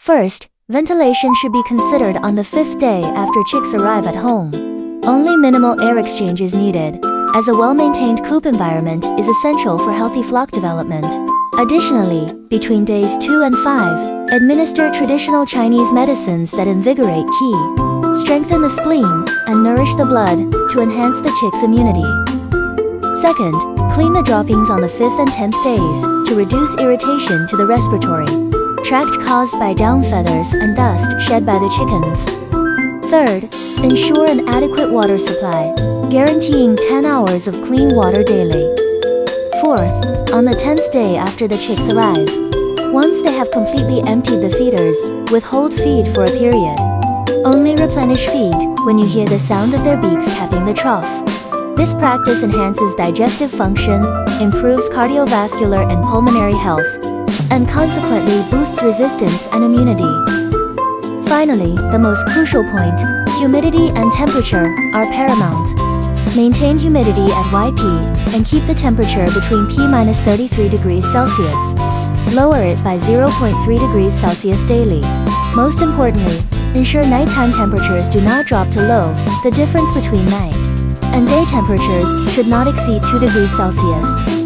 First, ventilation should be considered on the 5th day after chicks arrive at home. Only minimal air exchange is needed, as a well-maintained coop environment is essential for healthy flock development. Additionally, between days 2 and 5, administer traditional Chinese medicines that invigorate qi, strengthen the spleen, and nourish the blood to enhance the chick's immunity. Second, clean the droppings on the 5th and 10th days to reduce irritation to the respiratory tract caused by down feathers and dust shed by the chickens. Third, ensure an adequate water supply, guaranteeing 10 hours of clean water daily. Fourth, on the 10th day after the chicks arrive, once they have completely emptied the feeders, withhold feed for a period. Only replenish feed when you hear the sound of their beaks tapping the trough. This practice enhances digestive function, improves cardiovascular and pulmonary health, and consequently boosts resistance and immunity. Finally, the most crucial point, humidity and temperature, are paramount. Maintain humidity at YP, and keep the temperature between P-33 degrees Celsius. Lower it by 0.3 degrees Celsius daily. Most importantly, ensure nighttime temperatures do not drop to low. The difference between night and day temperatures should not exceed 2 degrees Celsius.